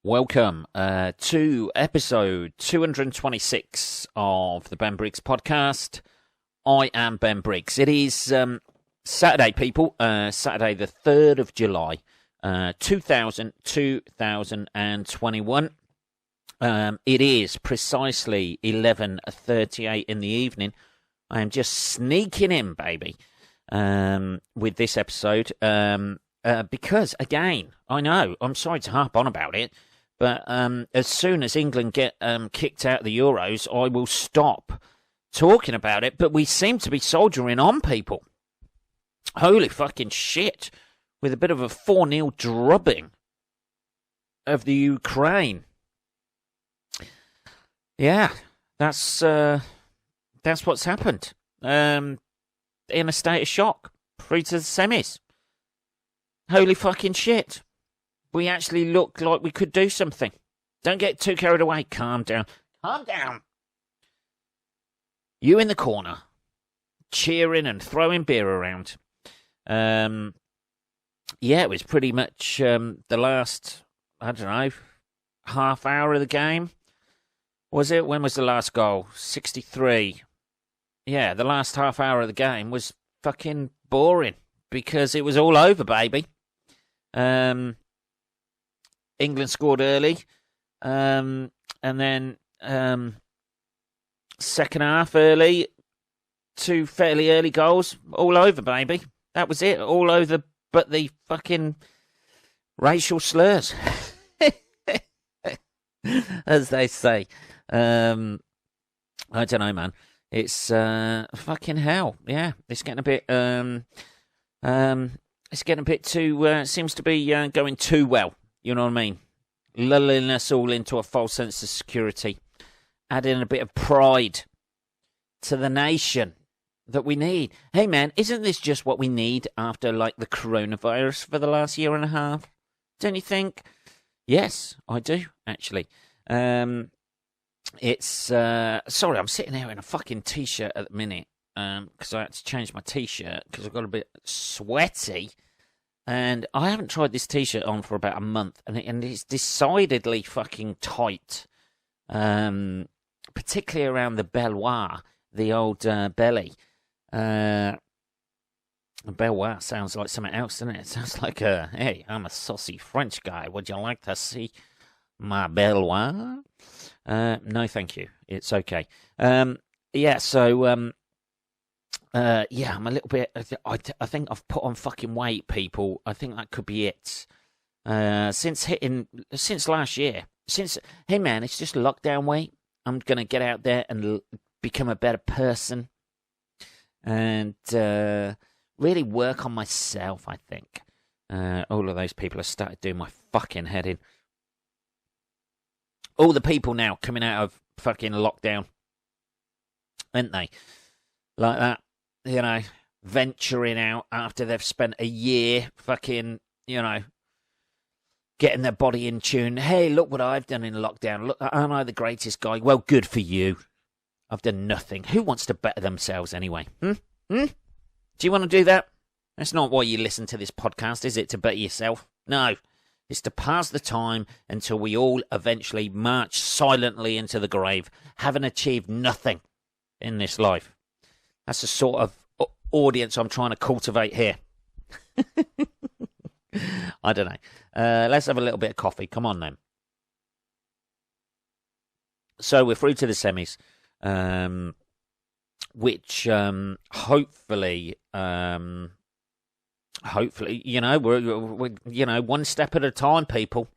Welcome to episode 226 of the Ben Briggs podcast. I am Ben Briggs. It is Saturday, people. Saturday the 3rd of July, 2021. It is precisely 11:38 in the evening. I am just sneaking in, baby, with this episode. Because, again, I know, I'm sorry to harp on about it, but as soon as England get kicked out of the Euros, I will stop talking about it. But we seem to be soldiering on, people. Holy fucking shit. With a bit of a 4-0 drubbing of the Ukraine. Yeah, that's what's happened. In a state of shock. Through to the semis. Holy fucking shit. We actually look like we could do something. Don't get too carried away. Calm down. Calm down. You in the corner, cheering and throwing beer around. Yeah, it was pretty much the last, I don't know, half hour of the game. Was it? When was the last goal? 63. Yeah, the last half hour of the game was fucking boring because it was all over, baby. England scored early, and then second half early, 2 fairly early goals, all over, baby. That was it, all over, but the fucking racial slurs, as they say. I don't know, man. It's fucking hell. Yeah, it's getting a bit. It's getting a bit too. Seems to be going too well. You know what I mean? Lulling us all into a false sense of security, adding a bit of pride to the nation that we need. Hey, man, isn't this just what we need after, like, the coronavirus for the last year and a half? Don't you think? Yes, I do, actually. It's sorry, I'm sitting here in a fucking t-shirt at the minute because I had to change my t-shirt because I got a bit sweaty. And I haven't tried this t-shirt on for about a month, and it's decidedly fucking tight, particularly around the belloir, the old belly. Belloir sounds like something else, doesn't it? It sounds like hey, I'm a saucy French guy. Would you like to see my belloir? No, thank you. It's okay. Yeah, so... yeah, I'm a little bit. I think I've put on fucking weight, people. I think that could be it. Since last year, hey man, it's just lockdown weight. I'm gonna get out there and become a better person, and really work on myself. I think all of those people have started doing my fucking head in. All the people now coming out of fucking lockdown, aren't they? Like that. You know, venturing out after they've spent a year fucking, you know, getting their body in tune. Hey, look what I've done in lockdown. Look, aren't I the greatest guy? Well, good for you. I've done nothing. Who wants to better themselves anyway? Do you want to do that? That's not why you listen to this podcast, is it? To better yourself? No. It's to pass the time until we all eventually march silently into the grave, having achieved nothing in this life. That's the sort of audience I'm trying to cultivate here. I don't know. Let's have a little bit of coffee. Come on, then. So we're through to the semis, which hopefully, you know, we're you know, one step at a time, people.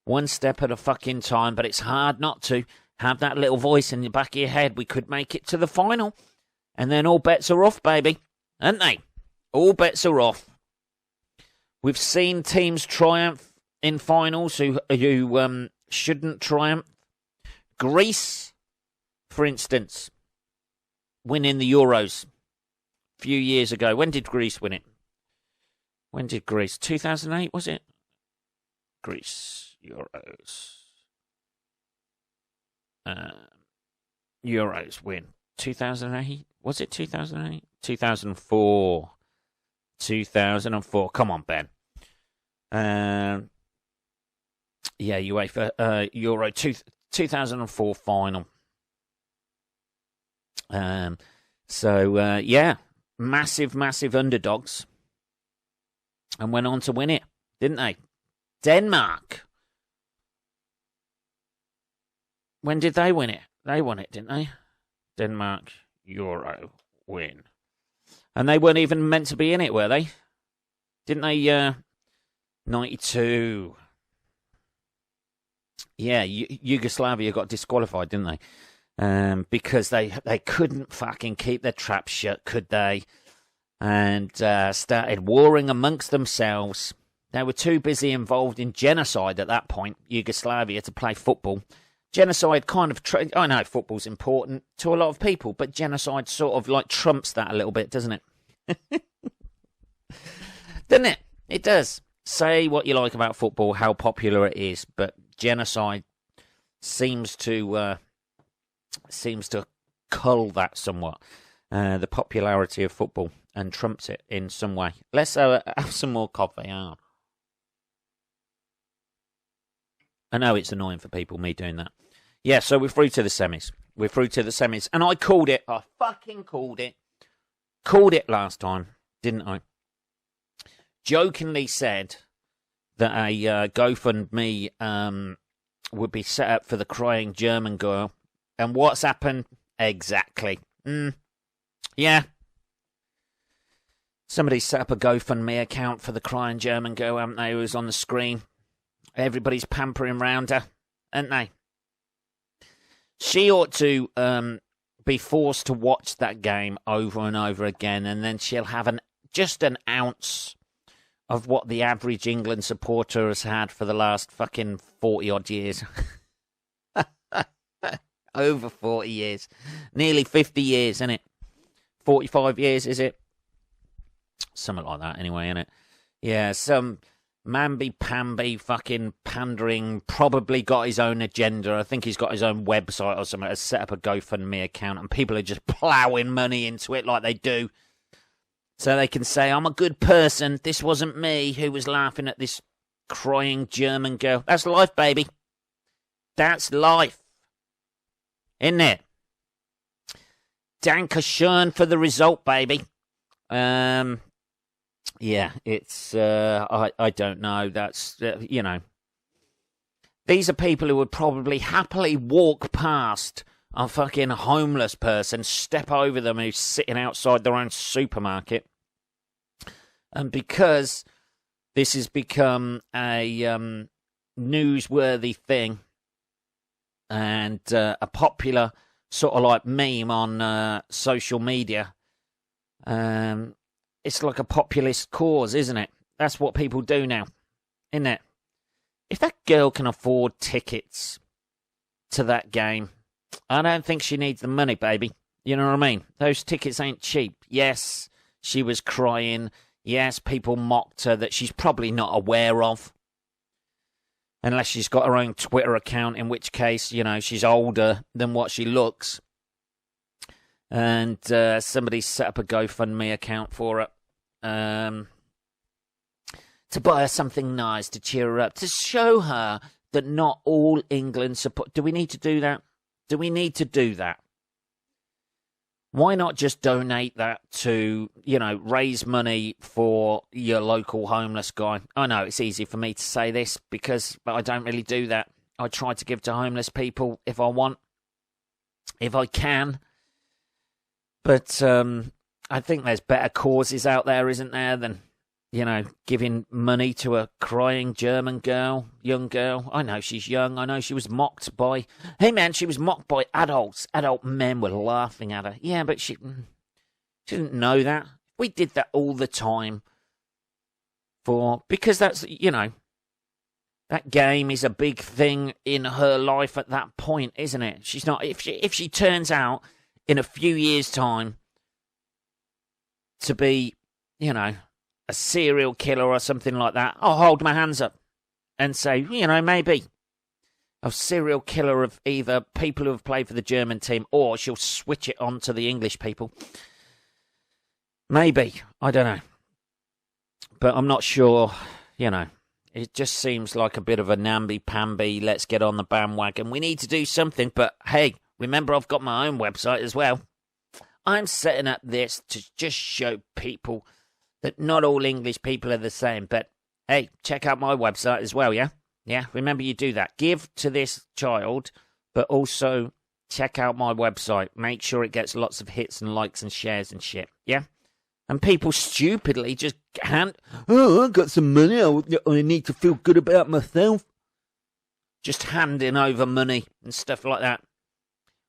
One step at a fucking time. But it's hard not to have that little voice in the back of your head. We could make it to the final. And then all bets are off, baby. Aren't they? All bets are off. We've seen teams triumph in finals who shouldn't triumph. Greece, for instance, winning the Euros a few years ago. When did Greece win it? 2008, was it? Greece, Euros. Euros win. 2008? Was it 2008? 2004. 2004. Come on, Ben. Yeah, UEFA Euro 2004 final. Yeah, massive underdogs, and went on to win it, didn't they? Denmark. When did they win it? They won it, didn't they? Denmark Euro win. And they weren't even meant to be in it, were they? Didn't they? 92. Yeah, Yugoslavia got disqualified, didn't they? Because they couldn't fucking keep their trap shut, could they? And started warring amongst themselves. They were too busy involved in genocide at that point, Yugoslavia, to play football. Genocide kind of... I know football's important to a lot of people, but genocide sort of like trumps that a little bit, doesn't it? Doesn't it? It does. Say what you like about football, how popular it is, but genocide seems to cull that somewhat, the popularity of football, and trumps it in some way. Let's have some more coffee. I know it's annoying for people, me doing that. Yeah, so we're through to the semis. And I called it. I fucking called it. Called it last time, didn't I? Jokingly said that a GoFundMe would be set up for the crying German girl. And what's happened? Exactly. Yeah. Somebody set up a GoFundMe account for the crying German girl, haven't they, who was on the screen. Everybody's pampering round her, aren't they? She ought to be forced to watch that game over and over again, and then she'll have just an ounce of what the average England supporter has had for the last fucking 40-odd years. Over 40 years. Nearly 50 years, isn't it? 45 years, is it? Something like that, anyway, isn't it? Yeah, some mamby-pamby fucking pandering, probably got his own agenda. I think he's got his own website or something, has set up a GoFundMe account, and people are just ploughing money into it like they do. So they can say, I'm a good person, this wasn't me who was laughing at this crying German girl. That's life, baby. That's life. Isn't it? Dankeschön for the result, baby. Yeah, it's, I don't know. That's, you know. These are people who would probably happily walk past a fucking homeless person, step over them who's sitting outside their own supermarket. And because this has become a newsworthy thing and a popular sort of like meme on social media, it's like a populist cause, isn't it? That's what people do now, isn't it? If that girl can afford tickets to that game, I don't think she needs the money, baby. You know what I mean? Those tickets ain't cheap. Yes, she was crying. Yes, people mocked her that she's probably not aware of. Unless she's got her own Twitter account, in which case, you know, she's older than what she looks. And somebody set up a GoFundMe account for her. To buy her something nice, to cheer her up, to show her that not all England support. Do we need to do that? Do we need to do that? Why not just donate that to, you know, raise money for your local homeless guy? I know it's easy for me to say this but I don't really do that. I try to give to homeless people if I want, if I can. But I think there's better causes out there, isn't there, than, you know, giving money to a crying German girl, young girl. I know she's young. I know she was mocked by... Hey, man, she was mocked by adults. Adult men were laughing at her. Yeah, but she didn't know that. We did that all the time. Because that's, you know, that game is a big thing in her life at that point, isn't it? She's not... If she turns out in a few years' time to be, you know, a serial killer or something like that, I'll hold my hands up and say, you know, maybe a serial killer of either people who have played for the German team, or she'll switch it on to the English people. Maybe. I don't know. But I'm not sure, you know. It just seems like a bit of a namby-pamby, let's get on the bandwagon. We need to do something, but hey, remember I've got my own website as well. I'm setting up this to just show people that not all English people are the same. But hey, check out my website as well, yeah? Yeah, remember you do that. Give to this child, but also check out my website. Make sure it gets lots of hits and likes and shares and shit, yeah? And people stupidly just I got some money, I need to feel good about myself. Just handing over money and stuff like that.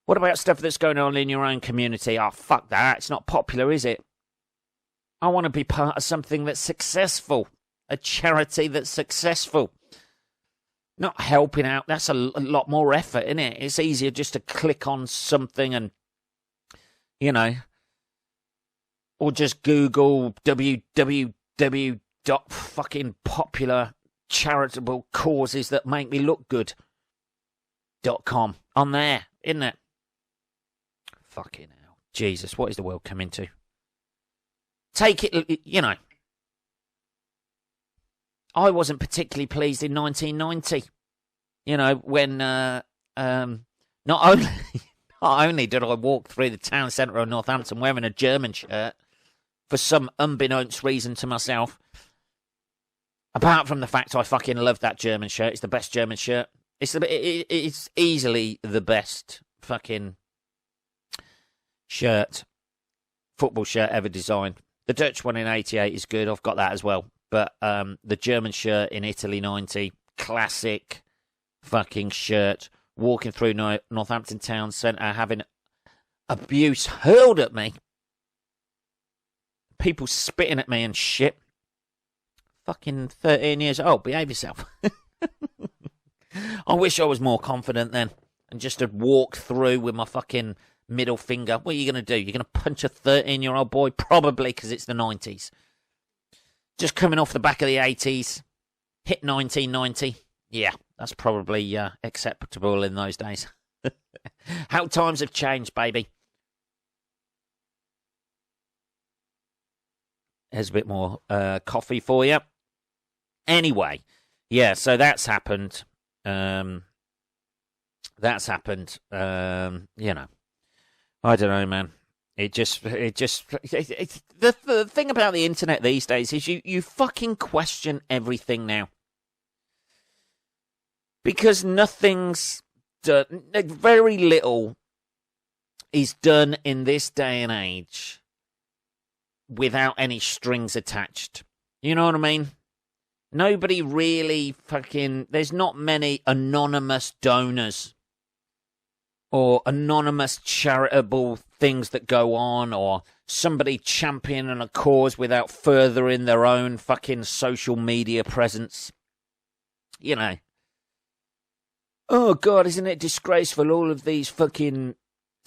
What about stuff that's going on in your own community? Oh, fuck that. It's not popular, is it? I want to be part of something that's successful. A charity that's successful. Not helping out. That's a lot more effort, isn't it? It's easier just to click on something and, you know, or just Google www.fucking popular charitable causes that make me look good.com on there, isn't it? Fucking hell. Jesus, what is the world coming to? Take it, you know. I wasn't particularly pleased in 1990. You know, when not only did I walk through the town centre of Northampton wearing a German shirt, for some unbeknownst reason to myself, apart from the fact I fucking love that German shirt. It's the best German shirt. It's easily the best fucking football shirt ever designed. The Dutch one in 88 is good. I've got that as well. But the German shirt in Italy 90, classic fucking shirt. Walking through Northampton town centre, having abuse hurled at me. People spitting at me and shit. Fucking 13 years old. Behave yourself. I wish I was more confident then. And just had walked through with my fucking middle finger. What are you going to do? You're going to punch a 13-year-old boy? Probably, because it's the 90s. Just coming off the back of the 80s. Hit 1990. Yeah, that's probably acceptable in those days. How times have changed, baby. Here's a bit more coffee for you. Anyway, yeah, so that's happened. You know. I don't know, man. The thing about the internet these days is you fucking question everything now. Because nothing's done, very little is done in this day and age without any strings attached. You know what I mean? Nobody really there's not many anonymous donors or anonymous charitable things that go on, or somebody championing a cause without furthering their own fucking social media presence. You know. Oh, God, isn't it disgraceful, all of these fucking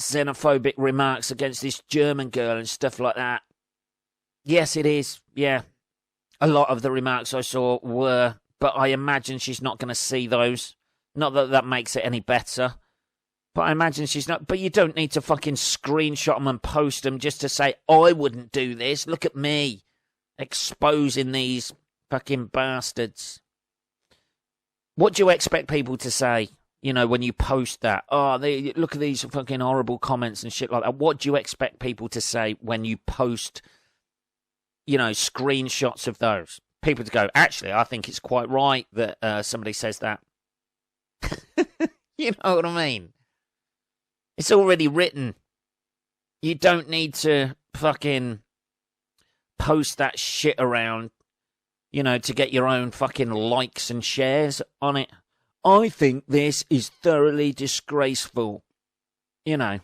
xenophobic remarks against this German girl and stuff like that? Yes, it is, yeah. A lot of the remarks I saw were, but I imagine she's not going to see those. Not that that makes it any better, but I imagine she's not. But you don't need to fucking screenshot them and post them just to say, I wouldn't do this. Look at me exposing these fucking bastards. What do you expect people to say, you know, when you post that? Oh, look at these fucking horrible comments and shit like that. What do you expect people to say when you post, you know, screenshots of those? People to go, actually, I think it's quite right that somebody says that. You know what I mean? It's already written. You don't need to fucking post that shit around, you know, to get your own fucking likes and shares on it. I think this is thoroughly disgraceful. You know.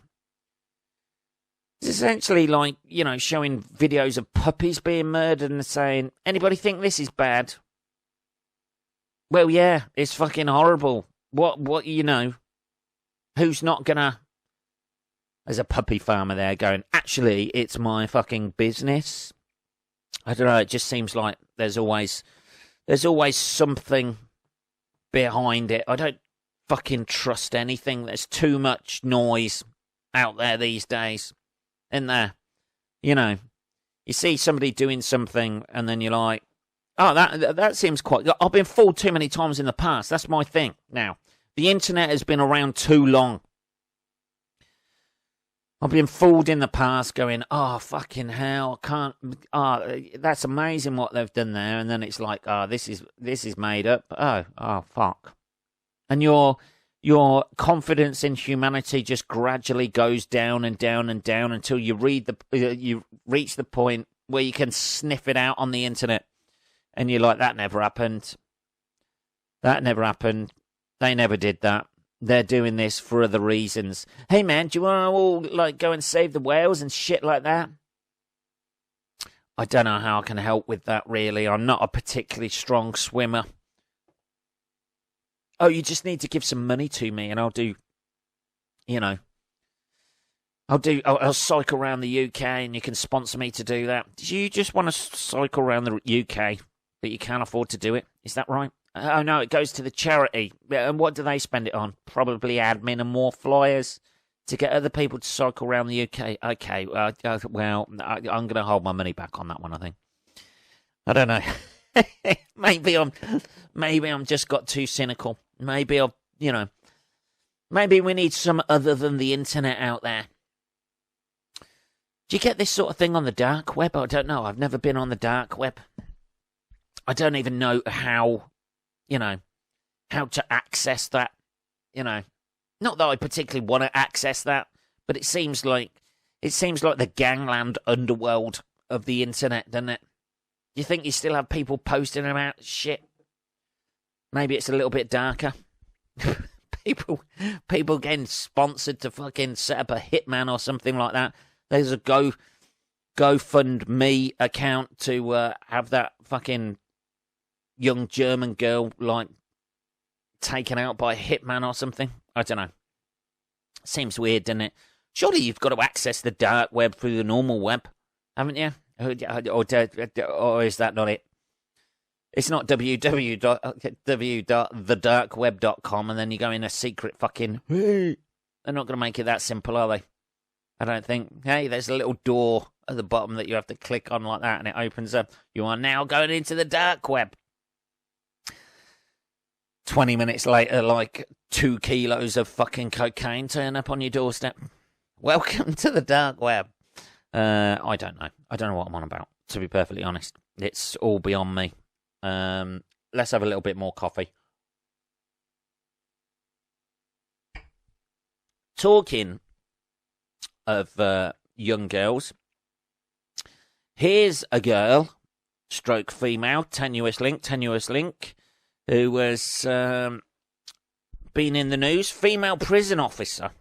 It's essentially like, you know, showing videos of puppies being murdered and saying, anybody think this is bad? Well, yeah, it's fucking horrible. What, you know, who's not gonna... There's a puppy farmer there going, actually, it's my fucking business. I don't know, it just seems like there's always something behind it. I don't fucking trust anything. There's too much noise out there these days. Isn't there? You know, you see somebody doing something and then you're like, Oh, that seems quite... I've been fooled too many times in the past. That's my thing. Now, the internet has been around too long. I've been fooled in the past going, oh, fucking hell, I can't... Oh, that's amazing what they've done there. And then it's like, oh, this is made up. Oh, fuck. And your confidence in humanity just gradually goes down and down and down until you reach the point where you can sniff it out on the internet. And you're like, that never happened. That never happened. They never did that. They're doing this for other reasons. Hey, man, do you want to all, like, go and save the whales and shit like that? I don't know how I can help with that, really. I'm not a particularly strong swimmer. Oh, you just need to give some money to me and I'll do, I'll cycle around the UK and you can sponsor me to do that. Do you just want to cycle around the UK, but you can't afford to do it? Is that right? Oh, no, it goes to the charity. And what do they spend it on? Probably admin and more flyers to get other people to cycle around the UK. Okay, well, I'm going to hold my money back on that one, I think. I don't know. Maybe I'm just got too cynical. Maybe maybe we need some other than the internet out there. Do you get this sort of thing on the dark web? I don't know. I've never been on the dark web. I don't even know how to access that, Not that I particularly want to access that, but it seems like the gangland underworld of the internet, doesn't it? You think you still have people posting about shit? Maybe it's a little bit darker. people getting sponsored to fucking set up a hitman or something like that. There's a GoFundMe account to have that fucking young German girl, like, taken out by a hitman or something. I don't know. Seems weird, doesn't it? Surely you've got to access the dark web through the normal web, haven't you? Or is that not it? It's not www.thedarkweb.com and then you go in a secret fucking... They're not going to make it that simple, are they? I don't think. Hey, there's a little door at the bottom that you have to click on like that and it opens up. You are now going into the dark web. 20 minutes later, like 2 kilos of fucking cocaine turn up on your doorstep. Welcome to the dark web. I don't know. I don't know what I'm on about, to be perfectly honest. It's all beyond me. Let's have a little bit more coffee. Talking of young girls, here's a girl, stroke female, tenuous link, who has been in the news. Female prison officer.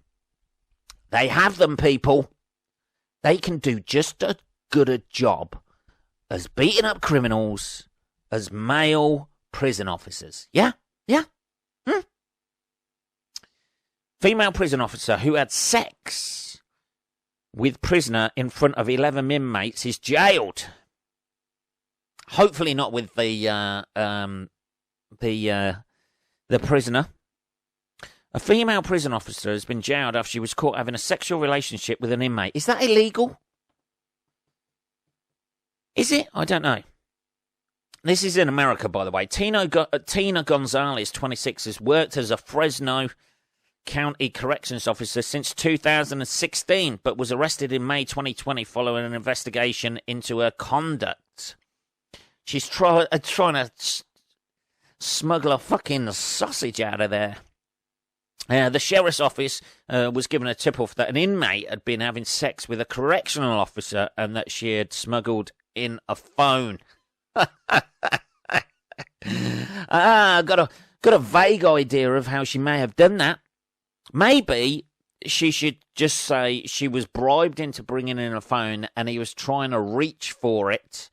They have them, people. They can do just as good a job as beating up criminals as male prison officers. Yeah? Female prison officer who had sex with prisoner in front of 11 inmates is jailed. Hopefully not with the prisoner. A female prison officer has been jailed after she was caught having a sexual relationship with an inmate. Is that illegal? Is it? I don't know. This is in America, by the way. Tina Gonzalez, 26, has worked as a Fresno County Corrections Officer since 2016, but was arrested in May 2020 following an investigation into her conduct. She's trying to smuggle a fucking sausage out of there. The sheriff's office was given a tip-off that an inmate had been having sex with a correctional officer and that she had smuggled in a phone. Got a vague idea of how she may have done that. Maybe she should just say she was bribed into bringing in a phone and he was trying to reach for it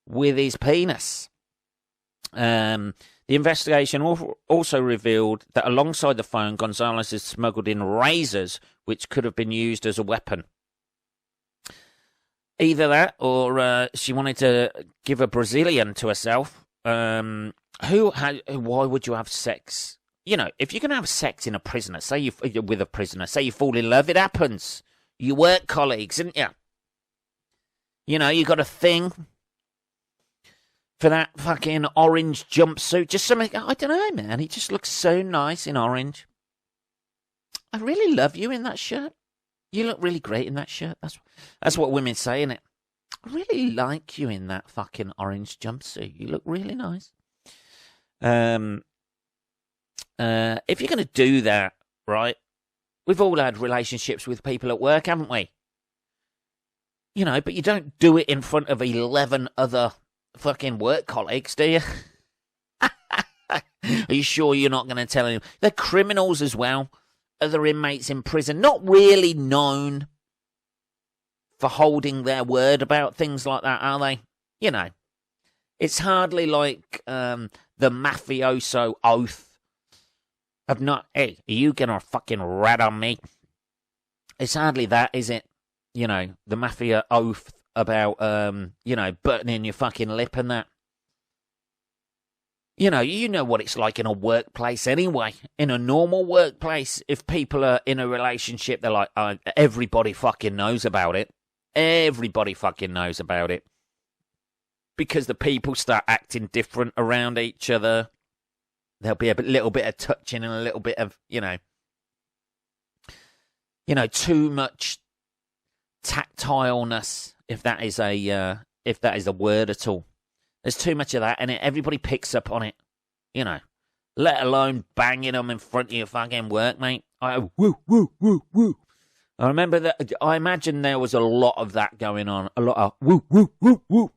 with his penis. The investigation also revealed that alongside the phone, Gonzalez had smuggled in razors, which could have been used as a weapon. Either that, or she wanted to give a Brazilian to herself. Why would you have sex? You know, if you're going to have sex in a prisoner, with a prisoner, say you fall in love, it happens. You work colleagues, didn't you? You know, you got a thing for that fucking orange jumpsuit. Just something, I don't know, man. He just looks so nice in orange. I really love you in that shirt. You look really great in that shirt. That's what women say, innit? I really like you in that fucking orange jumpsuit. You look really nice. If you're going to do that, right, we've all had relationships with people at work, haven't we? You know, but you don't do it in front of 11 other fucking work colleagues, do you? Are you sure you're not going to tell anyone? They're criminals as well. Other inmates in prison, not really known for holding their word about things like that, are they? You know, it's hardly like the mafioso oath of not, hey, are you going to fucking rat on me? It's hardly that, is it? You know, the mafia oath about, you know, buttoning your fucking lip and that. You know what it's like in a workplace anyway. In a normal workplace, if people are in a relationship, they're like, everybody fucking knows about it. Everybody fucking knows about it. Because the people start acting different around each other. There'll be a little bit of touching and a little bit of, you know, too much tactileness, if that is a word at all. There's too much of that, and everybody picks up on it, you know. Let alone banging them in front of your fucking workmate. Woo, woo, woo, woo. I remember that. I imagine there was a lot of that going on. A lot of woo, woo, woo, woo.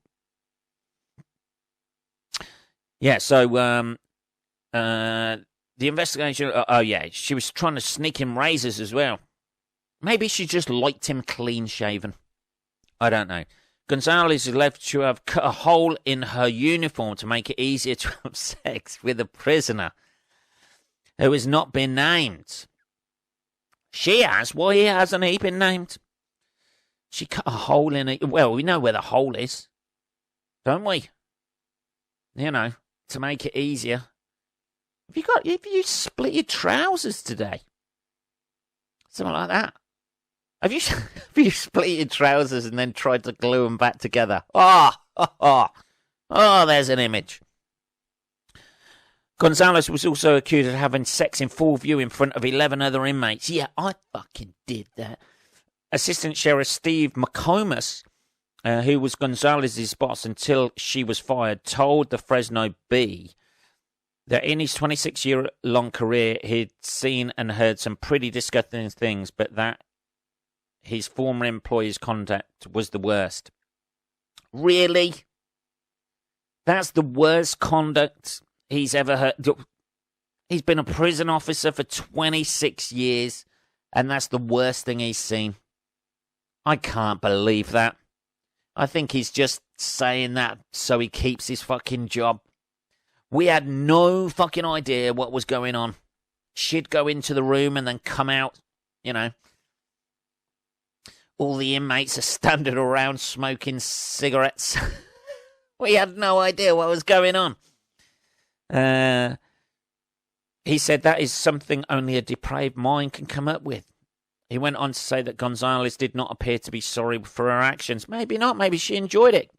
Yeah. So, the investigation. Oh yeah, she was trying to sneak him razors as well. Maybe she just liked him clean shaven. I don't know. Gonzalez is left to have cut a hole in her uniform to make it easier to have sex with a prisoner who has not been named. She has. Why hasn't he been named? She cut a hole in it. Well, we know where the hole is, don't we? You know, to make it easier. Have you split your trousers today? Something like that. Have you split your trousers and then tried to glue them back together? Oh, there's an image. Gonzalez was also accused of having sex in full view in front of 11 other inmates. Yeah, I fucking did that. Assistant Sheriff Steve McComas, who was Gonzalez's boss until she was fired, told the Fresno Bee that in his 26-year-long career, he'd seen and heard some pretty disgusting things, but that his former employer's conduct was the worst. Really? That's the worst conduct he's ever heard. He's been a prison officer for 26 years, and that's the worst thing he's seen. I can't believe that. I think he's just saying that so he keeps his fucking job. We had no fucking idea what was going on. She'd go into the room and then come out, you know. All the inmates are standing around smoking cigarettes. We had no idea what was going on. He said that is something only a depraved mind can come up with. He went on to say that Gonzalez did not appear to be sorry for her actions. Maybe not. Maybe she enjoyed it.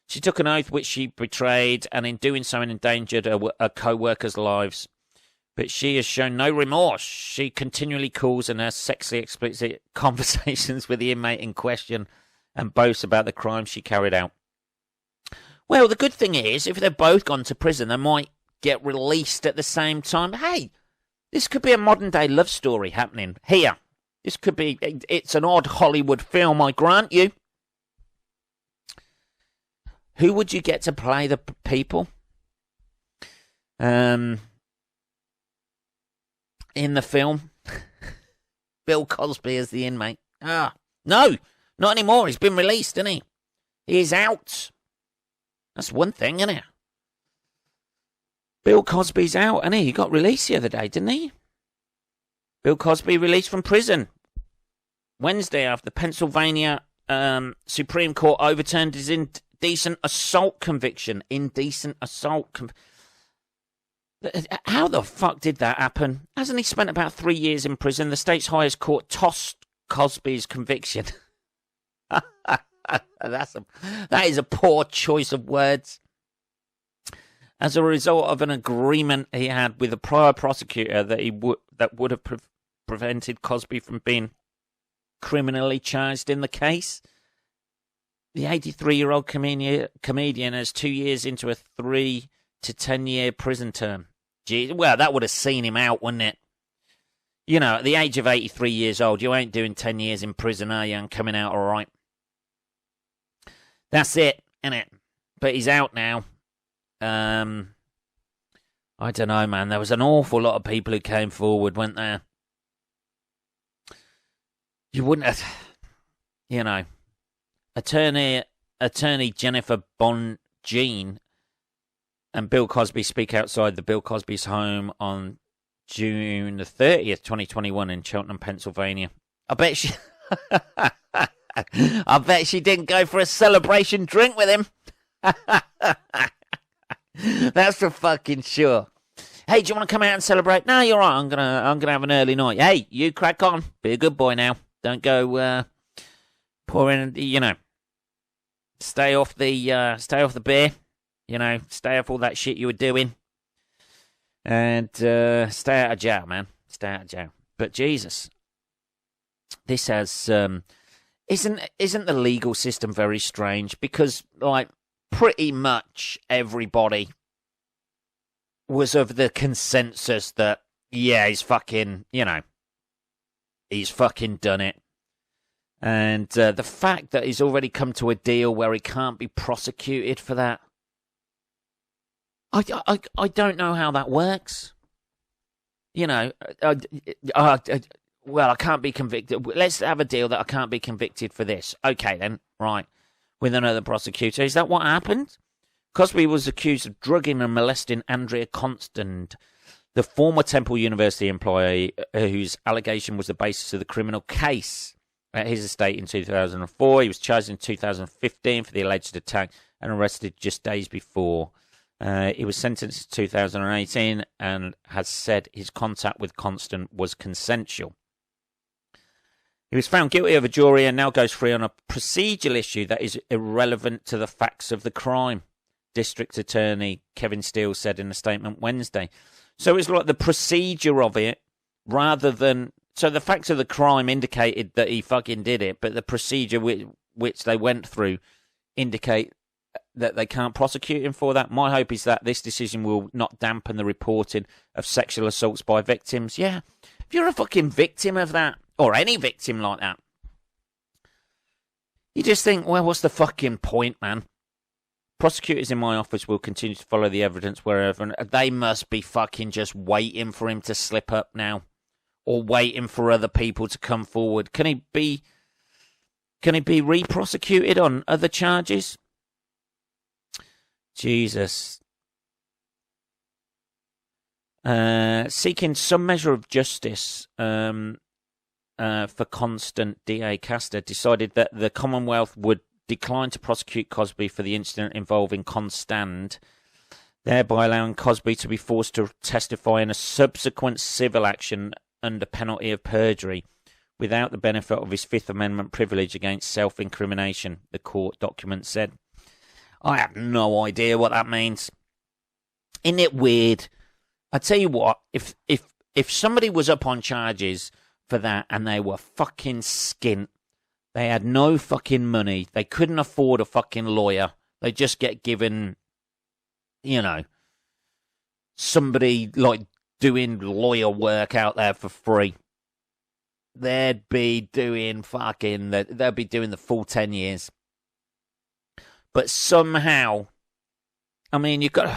She took an oath which she betrayed, and in doing so endangered her co-workers' lives. But she has shown no remorse. She continually calls and has sexually explicit conversations with the inmate in question and boasts about the crime she carried out. Well, the good thing is, if they've both gone to prison, they might get released at the same time. Hey, this could be a modern-day love story happening here. This could be, it's an odd Hollywood film, I grant you. Who would you get to play the people? In the film, Bill Cosby as the inmate. No, not anymore. He's been released, isn't he? He's out. That's one thing, isn't it? Bill Cosby's out, isn't he? He got released the other day, didn't he? Bill Cosby released from prison Wednesday after Pennsylvania Supreme Court overturned his indecent assault conviction. Indecent assault conviction. How the fuck did that happen? Hasn't he spent about 3 years in prison? The state's highest court tossed Cosby's conviction. That is a poor choice of words. As a result of an agreement he had with a prior prosecutor that would have prevented Cosby from being criminally charged in the case, the 83-year-old comedian is 2 years into a 3 to 10 year prison term. Gee, well, that would have seen him out, wouldn't it? You know, at the age of 83 years old, you ain't doing 10 years in prison, are you, and coming out all right? That's it, innit? But he's out now. I don't know, man. There was an awful lot of people who came forward, weren't there? You wouldn't have, you know. Attorney Jennifer Bonjean and Bill Cosby speak outside the Bill Cosby's home on June the 30th, 2021 in Cheltenham, Pennsylvania. I bet she didn't go for a celebration drink with him. That's for fucking sure. Hey, do you want to come out and celebrate? No, you're right. I'm gonna have an early night. Hey, you crack on. Be a good boy now. Don't go pouring. You know, stay off the beer. You know, stay off all that shit you were doing, and stay out of jail, man. Stay out of jail. But Jesus, this has isn't the legal system very strange? Because like pretty much everybody was of the consensus that yeah, he's fucking, you know, he's fucking done it. And the fact that he's already come to a deal where he can't be prosecuted for that, I don't know how that works. You know, well, I can't be convicted. Let's have a deal that I can't be convicted for this. Okay, then, right, with another prosecutor. Is that what happened? Cosby was accused of drugging and molesting Andrea Constant, the former Temple University employee whose allegation was the basis of the criminal case at his estate in 2004. He was charged in 2015 for the alleged attack and arrested just days before. He was sentenced in 2018 and has said his contact with Constant was consensual. He was found guilty of a jury and now goes free on a procedural issue that is irrelevant to the facts of the crime, District Attorney Kevin Steele said in a statement Wednesday. So it's like the procedure of it rather than... So the facts of the crime indicated that he fucking did it, but the procedure which they went through indicate that they can't prosecute him for that. My hope is that this decision will not dampen the reporting of sexual assaults by victims. Yeah, if you're a fucking victim of that, or any victim like that, you just think, well, what's the fucking point, man? Prosecutors in my office will continue to follow the evidence wherever, and they must be fucking just waiting for him to slip up now, or waiting for other people to come forward. Can he be re-prosecuted on other charges? Jesus. Seeking some measure of justice for Constant, DA Castor decided that the Commonwealth would decline to prosecute Cosby for the incident involving Constant, thereby allowing Cosby to be forced to testify in a subsequent civil action under penalty of perjury without the benefit of his Fifth Amendment privilege against self-incrimination, the court document said. I have no idea what that means. Isn't it weird? I tell you what, if somebody was up on charges for that and they were fucking skint, they had no fucking money, they couldn't afford a fucking lawyer, they just get given, you know, somebody like doing lawyer work out there for free, they'd be doing the full 10 years. But somehow, I mean, you've got...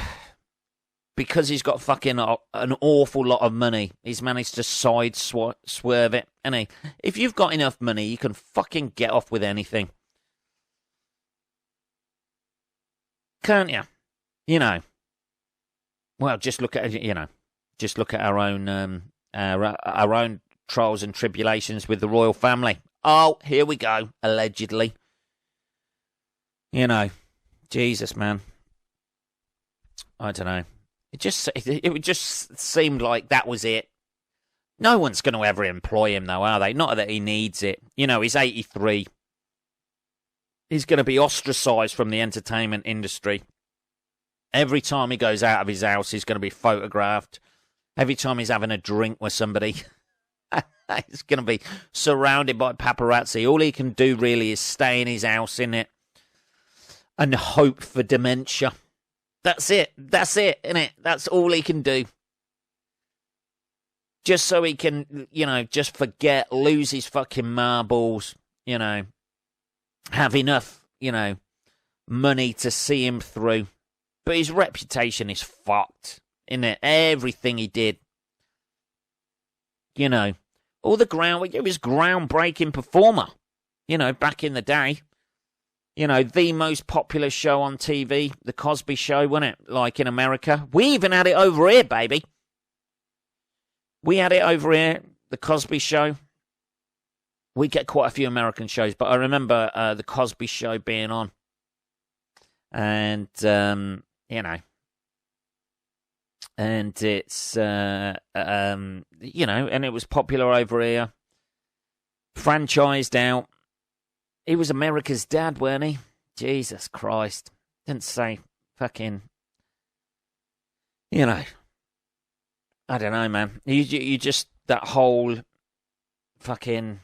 Because he's got fucking an awful lot of money, he's managed to swerve it. And if you've got enough money, you can fucking get off with anything. Can't you? You know. Well, just look at our own trials and tribulations with the royal family. Oh, here we go, allegedly. You know, Jesus, man. I don't know. It just seemed like that was it. No one's going to ever employ him, though, are they? Not that he needs it. You know, he's 83. He's going to be ostracised from the entertainment industry. Every time he goes out of his house, he's going to be photographed. Every time he's having a drink with somebody, he's going to be surrounded by paparazzi. All he can do really is stay in his house, innit? And hope for dementia. That's it. That's it, innit? That's all he can do. Just so he can, just forget, lose his fucking marbles, have enough, money to see him through. But his reputation is fucked, isn't it? Everything he did. All the he was groundbreaking performer, back in the day. The most popular show on TV, The Cosby Show, wasn't it? Like in America. We even had it over here, baby. We had it over here, The Cosby Show. We get quite a few American shows, but I remember The Cosby Show being on. And, and it's, and it was popular over here. Franchised out. He was America's dad, weren't he? Jesus Christ. Didn't say fucking, I don't know, man. You just, that whole fucking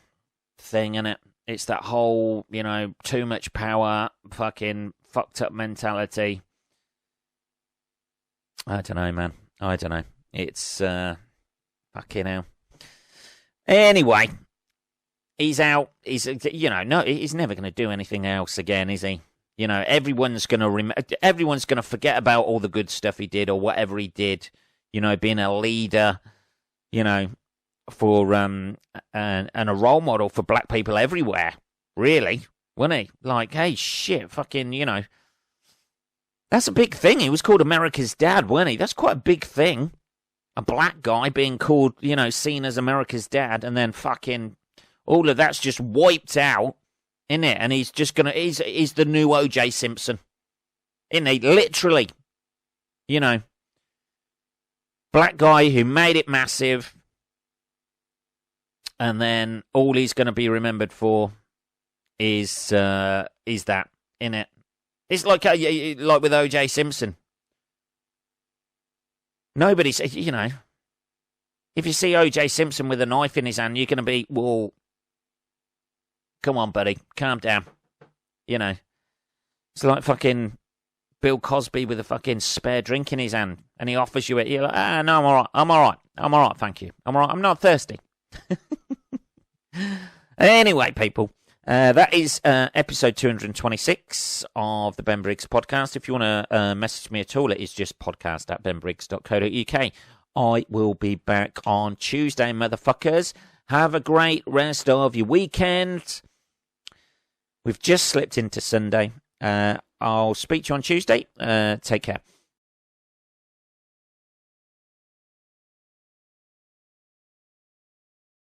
thing, innit? It's that whole, too much power, fucking fucked up mentality. I don't know, man. I don't know. It's, fucking hell. Anyway, he's out. He's, no, he's never going to do anything else again, is he? Everyone's going to forget about all the good stuff he did or whatever he did. Being a leader, for and a role model for black people everywhere. Really, wasn't he? Like, hey, shit, fucking, that's a big thing. He was called America's dad, wasn't he? That's quite a big thing. A black guy being called, seen as America's dad, and then fucking all of that's just wiped out, isn't it? And he's just gonna, he's the new O.J. Simpson, isn't he? Literally, black guy who made it massive, and then all he's going to be remembered for is that, innit? It's like with O.J. Simpson. Nobody says, if you see O.J. Simpson with a knife in his hand, you're going to be, well, come on, buddy, calm down. It's like fucking Bill Cosby with a fucking spare drink in his hand, and he offers you it. You're like, no, I'm all right, thank you. I'm all right, I'm not thirsty. Anyway, people, that is episode 226 of the Ben Briggs podcast. If you want to message me at all, it is just podcast@benbriggs.co.uk. I will be back on Tuesday, motherfuckers. Have a great rest of your weekend. We've just slipped into Sunday. I'll speak to you on Tuesday. Take care.